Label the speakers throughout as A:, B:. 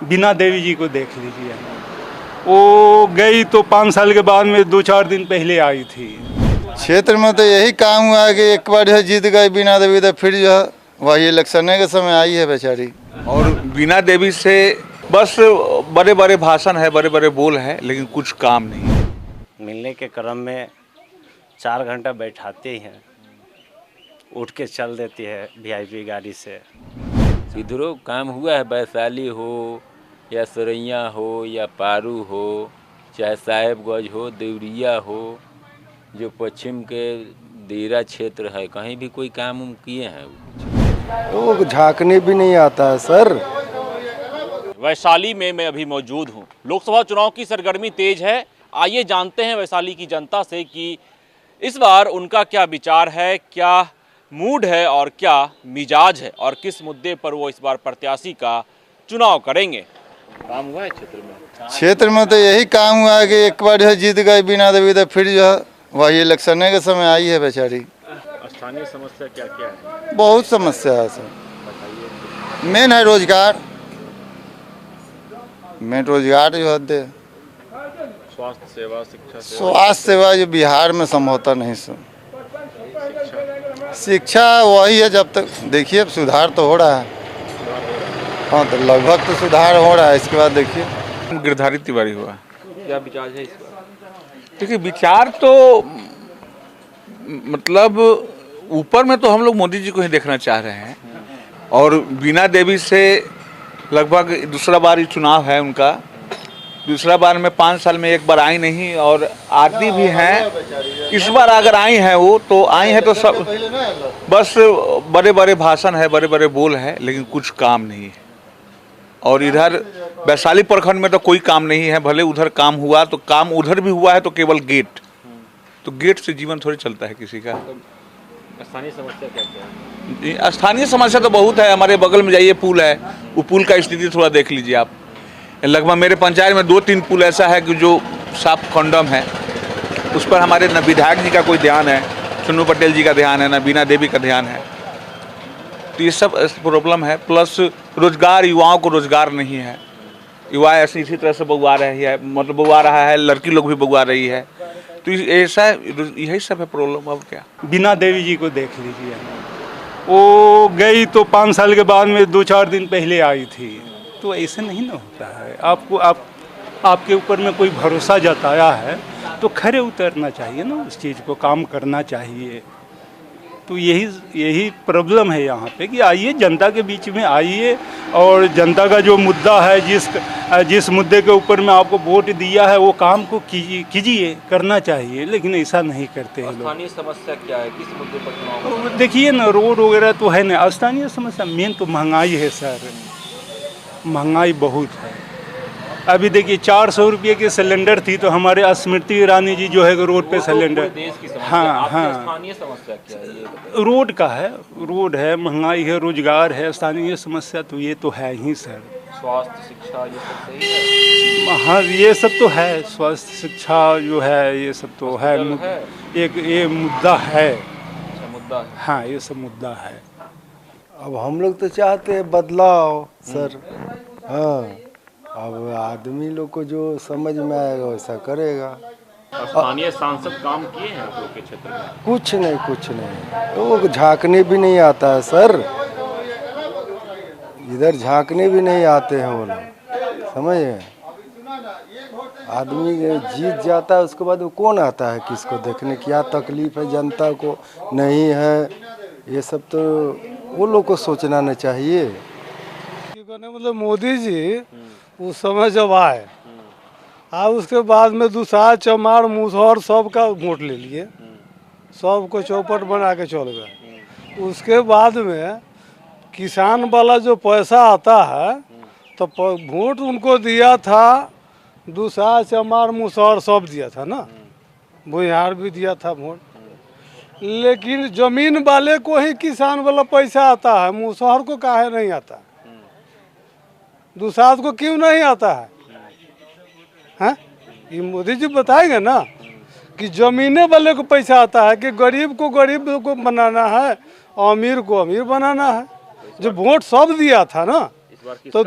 A: बीना देवी जी को देख लीजिए, वो गई तो 5 साल के बाद में 2-4 दिन पहले आई थी।
B: क्षेत्र में तो यही काम हुआ है कि एक बार जो है जीत गई बीना देवी, तो फिर जो है वही इलेक्शन के समय आई है बेचारी।
C: और बीना देवी से बस बड़े बड़े भाषण है, बड़े बड़े बोल है, लेकिन कुछ काम नहीं है।
D: मिलने के क्रम में 4 घंटा बैठाते ही हैं, उठ के चल देती है वीआईपी गाड़ी से।
E: इधरों काम हुआ है, वैशाली हो या सरैया हो या पारू हो, चाहे साहेबगंज हो, देवरिया हो, जो पश्चिम के देरा क्षेत्र है, कहीं भी कोई काम उम किए हैं?
B: वो झांकने भी नहीं आता है सर।
F: वैशाली में मैं अभी मौजूद हूँ। लोकसभा चुनाव की सरगर्मी तेज है। आइए जानते हैं वैशाली की जनता से कि इस बार उनका क्या विचार है, क्या मूड है और क्या मिजाज है, और किस मुद्दे पर वो इस बार प्रत्याशी का चुनाव करेंगे। काम हुआ है
B: क्षेत्र में तो यही काम हुआ है कि एक बार जो है जीत गई बीना देवी, तो फिर जो है वही इलेक्शन के समय आई है बेचारी।
F: स्थानीय समस्या क्या क्या है?
B: बहुत समस्या है सर। मेन है रोजगार, मेन रोजगार जो है दे।
F: स्वास्थ्य सेवा, शिक्षा सेवा,
B: स्वास्थ्य सेवा जो बिहार में संभवतः नहीं सर। शिक्षा वही है, जब तक देखिए सुधार तो हो रहा है। हाँ, तो लगभग तो सुधार हो रहा है। इसके बाद देखिए
C: गिरधारी तिवारी हुआ।
F: क्या विचार है इस बार?
C: देखिए विचार तो मतलब ऊपर में तो हम लोग मोदी जी को ही देखना चाह रहे हैं, और बीना देवी से लगभग दूसरा बार ही चुनाव है उनका। दूसरा बार में 5 साल में एक बार आई नहीं, और आती भी हैं। इस बार अगर आई हैं वो तो आई हैं तो सब बस बड़े बड़े भाषण है, बड़े बड़े बोल है, लेकिन कुछ काम नहीं है। और इधर वैशाली प्रखंड में तो कोई काम नहीं है। भले उधर काम हुआ तो काम उधर भी हुआ है तो केवल गेट, तो गेट से जीवन थोड़ी चलता है किसी का।
F: स्थानीय समस्या क्या क्या है?
C: स्थानीय समस्या तो बहुत है। हमारे बगल में जाइए पुल है, वो पुल का स्थिति थोड़ा देख लीजिए आप। लगभग मेरे पंचायत में 2-3 पुल ऐसा है कि जो साफ खंडम है। उस पर हमारे न विधायक जी का कोई ध्यान है, चुन्नू पटेल जी का ध्यान है, न बीना देवी का ध्यान है। तो ये सब प्रॉब्लम है। प्लस रोजगार, युवाओं को रोजगार नहीं है। युवा ऐसे इसी तरह से बउआ रही है, मतलब बउआ रहा है, लड़की लोग भी बउआ रही है। तो ऐसा यही सब है प्रॉब्लम। अब क्या
A: बीना देवी जी को देख लीजिए, वो गई तो 5 साल के बाद में 2-4 दिन पहले आई थी। तो ऐसे नहीं ना होता है। आपके ऊपर में कोई भरोसा जताया है तो खरे उतरना चाहिए ना, उस चीज़ को काम करना चाहिए। तो यही प्रॉब्लम है यहाँ पे कि आइए जनता के बीच में आइए, और जनता का जो मुद्दा है, जिस मुद्दे के ऊपर में आपको वोट दिया है, वो काम को कीजिए, करना चाहिए। लेकिन ऐसा नहीं करते हैं लोग।
F: स्थानीय समस्या क्या है, किस मुद्दे पर चुनाव?
A: तो देखिए ना, रोड वगैरह तो है ना। स्थानीय समस्या मेन तो महंगाई है सर। महंगाई बहुत है। अभी देखिए 400 रुपये की सिलेंडर थी, तो हमारे स्मृति ईरानी जी जो है रोड पे सिलेंडर।
F: देश की समस्या।
A: हाँ हाँ,
F: स्थानीय समस्या क्या है? ये
A: रोड का है, रोड है, महंगाई है, रोजगार है। स्थानीय समस्या तो ये तो है ही सर।
F: स्वास्थ्य, शिक्षा, ये सब सही है?
A: हाँ, ये सब तो है। स्वास्थ्य, शिक्षा जो है, ये सब तो है। एक ये मुद्दा है।
F: अच्छा, मुद्दा है।
A: हाँ, ये सब मुद्दा है।
G: अब हम लोग तो चाहते हैं बदलाव सर। हाँ, अब आदमी लोग को जो समझ में आएगा वैसा करेगा।
F: स्थानीय सांसद काम किए हैं आप लोग के क्षेत्र में?
G: कुछ नहीं। तो झांकने भी नहीं आता है सर। इधर झांकने भी नहीं आते हैं वो लोग, समझे। आदमी जीत जाता है, उसके बाद वो कौन आता है किसको देखने, क्या तकलीफ है जनता को नहीं है। ये सब तो वो लोग को सोचना नहीं चाहिए।
H: मतलब मोदी जी उस समय जब आए, उसके बाद में दुसार, चमार, मुसहर सबका वोट ले लिए, सबको चौपट बना के चल गए। उसके बाद में किसान वाला जो पैसा आता है, तो वोट उनको दिया था। दुसार, चमार, मुसहर सब दिया था ना, बिहार भी दिया था वोट। लेकिन जमीन वाले को ही किसान वाला पैसा आता है, मुसहर को काहे नहीं आता? दुसाध को क्यों नहीं आता है? हैं? ये मोदी जी बताएंगे ना कि जमीने वाले को पैसा आता है, कि गरीब को बनाना है, अमीर को अमीर बनाना है। जो वोट सब दिया था ना, तो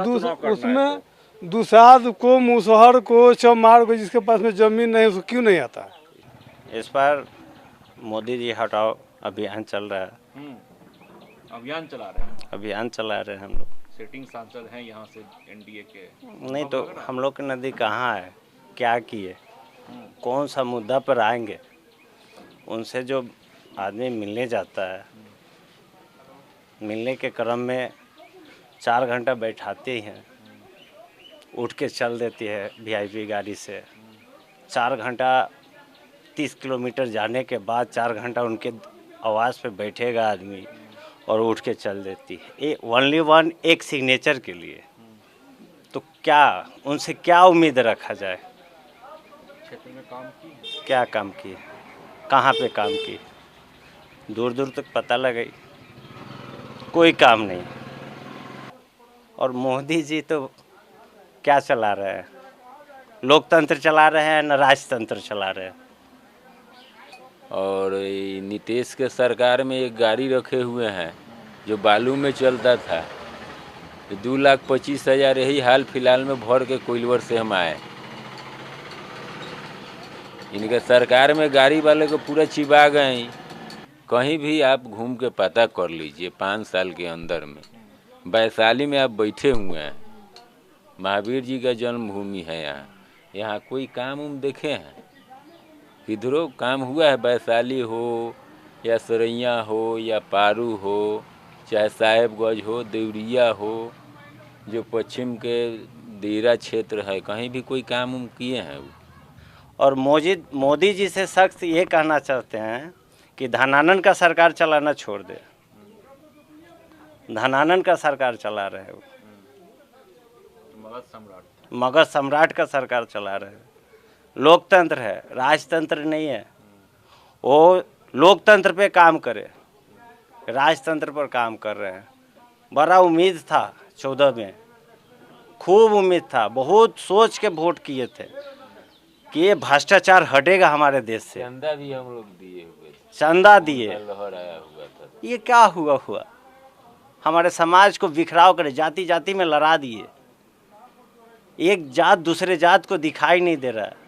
H: उसमें दुसाध को, मुसहर को, चमार को, जिसके पास में जमीन नहीं उसको क्यों नहीं आता है?
D: इस बार मोदी जी हटाओ अभियान चल रहा है।
F: अभियान चला रहे हैं,
D: अभियान चला रहे हैं हम लोग।
F: सिटिंग सांसद हैं यहाँ से एनडीए के।
D: नहीं तो हम लोग की नदी कहाँ है, क्या किए, कौन सा मुद्दा पर आएंगे? उनसे जो आदमी मिलने जाता है, मिलने के क्रम में 4 घंटा बैठाते ही हैं, उठ के चल देती है वीआईपी गाड़ी से। 4 घंटा 30 किलोमीटर जाने के बाद 4 घंटा उनके आवाज़ पे बैठेगा आदमी और उठ के चल देती है। ओनली वन एक सिग्नेचर के लिए। तो क्या उनसे क्या उम्मीद रखा जाए?
F: क्षेत्र में काम की,
D: क्या काम किए, कहाँ पे काम किए? दूर दूर तक पता लगे, कोई काम नहीं। और मोदी जी तो क्या चला रहे हैं? लोकतंत्र चला रहे हैं न राजतंत्र चला रहे हैं।
E: और ये नीतीश के सरकार में एक गाड़ी रखे हुए हैं जो बालू में चलता था, 2,25,000 यही हाल फिलहाल में भर के कोइलवर से हम आए। इनके सरकार में गाड़ी वाले को पूरा चिपा गए। कहीं भी आप घूम के पता कर लीजिए, 5 साल के अंदर में वैशाली में आप बैठे हुए हैं, महावीर जी का जन्मभूमि है यहाँ, यहाँ कोई काम उम देखे हैं? किधरों काम हुआ है? वैशाली हो या सरैया हो या पारू हो, चाहे साहेबगंज हो, देवरिया हो, जो पश्चिम के देरा क्षेत्र है, कहीं भी कोई काम उम किए हैं?
D: और मोदी जी से सख्त ये कहना चाहते हैं कि धनानंद का सरकार चलाना छोड़ दे। धनानंद का सरकार चला रहे हैं वो, मगध सम्राट का सरकार चला रहे हैं। लोकतंत्र है, राजतंत्र नहीं है। वो लोकतंत्र पे काम करे, राजतंत्र पर काम कर रहे हैं। बड़ा उम्मीद था 14 में, खूब उम्मीद था, बहुत सोच के वोट किए थे कि ये भ्रष्टाचार हटेगा हमारे देश से।
E: चंदा भी हम लोग दिए हुए थे,
D: चंदा दिए,
E: लहर आया हुआ था।
D: ये क्या हुआ? हमारे समाज को बिखराव करे, जाति जाति में लड़ा दिए। एक जात दूसरे जात को दिखाई नहीं दे रहा है।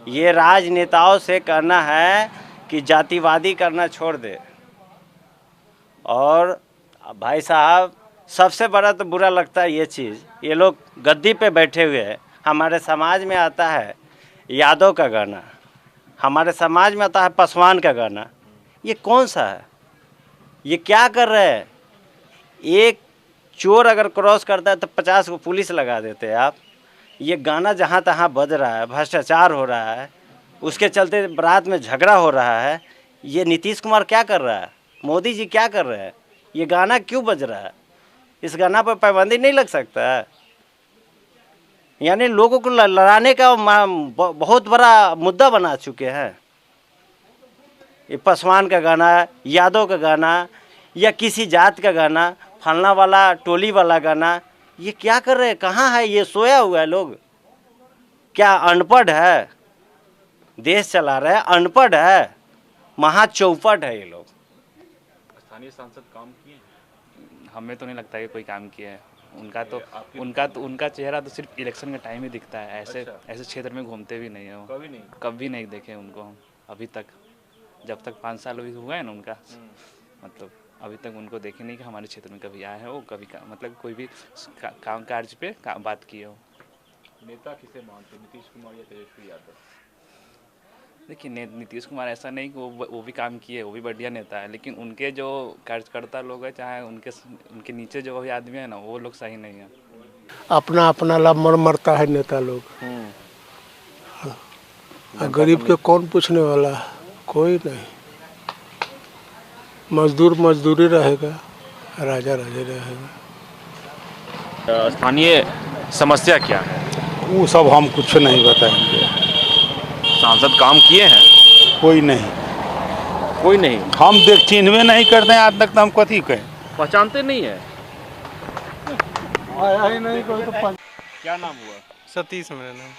D: ये राजनेताओं से कहना है कि जातिवादी करना छोड़ दे। और भाई साहब, सबसे बड़ा तो बुरा लगता है ये चीज़, ये लोग गद्दी पे बैठे हुए हैं। हमारे समाज में आता है यादव का गाना, हमारे समाज में आता है पासवान का गाना। ये कौन सा है? ये क्या कर रहे हैं? एक चोर अगर क्रॉस करता है तो 50 को पुलिस लगा देते हैं आप। ये गाना जहाँ तहाँ बज रहा है, भ्रष्टाचार हो रहा है, उसके चलते रात में झगड़ा हो रहा है। ये नीतीश कुमार क्या कर रहा है? मोदी जी क्या कर रहे हैं? ये गाना क्यों बज रहा है? इस गाना पर पाबंदी नहीं लग सकता है? यानी लोगों को लड़ाने का बहुत बड़ा मुद्दा बना चुके हैं। ये पासवान का गाना, यादव का गाना, या किसी जात का गाना, फलना वाला टोली वाला गाना, ये क्या कर रहे हैं? कहाँ है? ये सोया हुआ है लोग? क्या अनपढ़ है? देश चला रहे हैं, अनपढ़ है, महा चौपट है ये लोग।
F: स्थानीय सांसद काम किए?
I: हमें तो नहीं लगता कि कोई काम किया है। उनका चेहरा तो सिर्फ इलेक्शन के टाइम ही दिखता है। ऐसे क्षेत्र में घूमते भी नहीं है वो, कभी नहीं देखे उनको हम अभी तक। जब तक 5 साल अभी हुआ है ना उनका, मतलब अभी तक उनको देखे नहीं कि हमारे क्षेत्र में कभी आए हैं वो, कभी मतलब कोई भी काम कार्य पे बात की हो।
F: नेता किसे मानते, नीतीश कुमार या तेजस्वी यादव?
I: देखिए नीतीश कुमार ऐसा नहीं कि वो भी काम किए, वो भी बढ़िया नेता है, लेकिन उनके जो कार्यकर्ता लोग हैं, चाहे उनके नीचे जो भी आदमी है ना, वो लोग सही नहीं है।
H: अपना अपना लाभ मरता है नेता लोग। गरीब के कौन पूछने वाला है? कोई नहीं। मजदूर मजदूरी रहेगा, राजा राजा रहेगा।
F: स्थानीय समस्या क्या है?
A: वो सब हम कुछ नहीं बताएंगे।
F: सांसद काम किए हैं?
A: कोई नहीं,
F: कोई नहीं।
A: हम चिन्हवे नहीं करते हैं आज तक, तो हम कथी कहें?
F: पहचानते नहीं है?
H: आया ही नहीं कोई तो
F: क्या नाम हुआ?
H: सतीश मेरा नाम।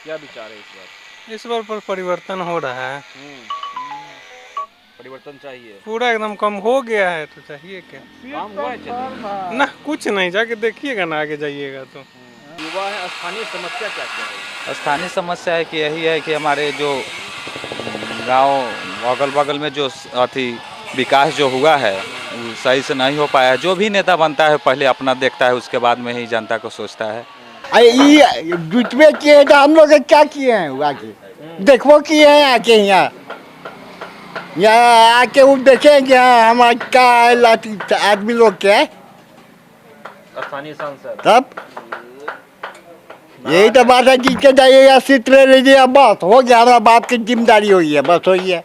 F: क्या विचार है इस बार?
H: इस बार पर परिवर्तन हो रहा है।
F: परिवर्तन चाहिए।
H: पूरा एकदम कम हो गया है तो चाहिए क्या?
F: काम हुआ है?
H: ना कुछ नहीं, जाके देखिएगा ना, आगे जाइएगा तो।
F: युवा है, स्थानीय समस्या क्या क्या है?
J: स्थानीय समस्या है कि यही है कि हमारे जो गांव अगल बगल में जो अथी विकास जो हुआ है वो सही से नहीं हो पाया है। जो भी नेता बनता है पहले अपना देखता है, उसके बाद में ही जनता को सोचता है।
K: जुट में किए तो हम लोग क्या किए हैं वो आके देखो किए हैं आके यहाँ आके वो देखेंगे हमारा क्या है लाठी आदमी लोग क्या है
F: स्थानीय सांसद
K: तब यही तो बात है जिसके जाइए या सीट ले लीजिए बस हो गया, हमारा बात की जिम्मेदारी हुई है, बस हुई है।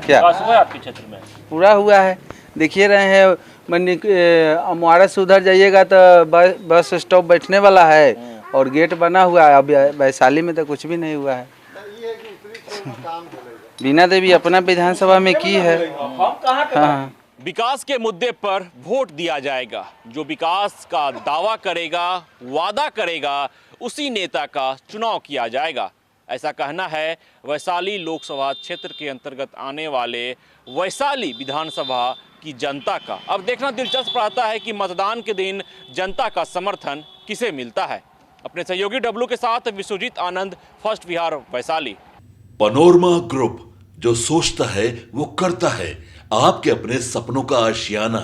J: क्या
F: विकास हुआ है आपके क्षेत्र में?
J: पूरा हुआ है, देखिए रहे हैं। मंडी अमवाड़ा से उधर जाइएगा तो बस स्टॉप बैठने वाला है और गेट बना हुआ है। अब वैशाली में तो कुछ भी नहीं हुआ है। बीना देवी अपना विधानसभा में की है। हाँ।
F: विकास के मुद्दे पर वोट दिया जाएगा। जो विकास का दावा करेगा, वादा करेगा, उसी नेता का चुनाव किया जाएगा, ऐसा कहना है वैशाली लोकसभा क्षेत्र के अंतर्गत आने वाले वैशाली विधानसभा की जनता का। अब देखना दिलचस्प रहता है कि मतदान के दिन जनता का समर्थन किसे मिलता है। अपने सहयोगी डब्लू के साथ Vishwajit Anand, first Bihar, Vaishali.
L: Panorama group, जो सोचता है वो करता है। आपके अपने सपनों का आशियाना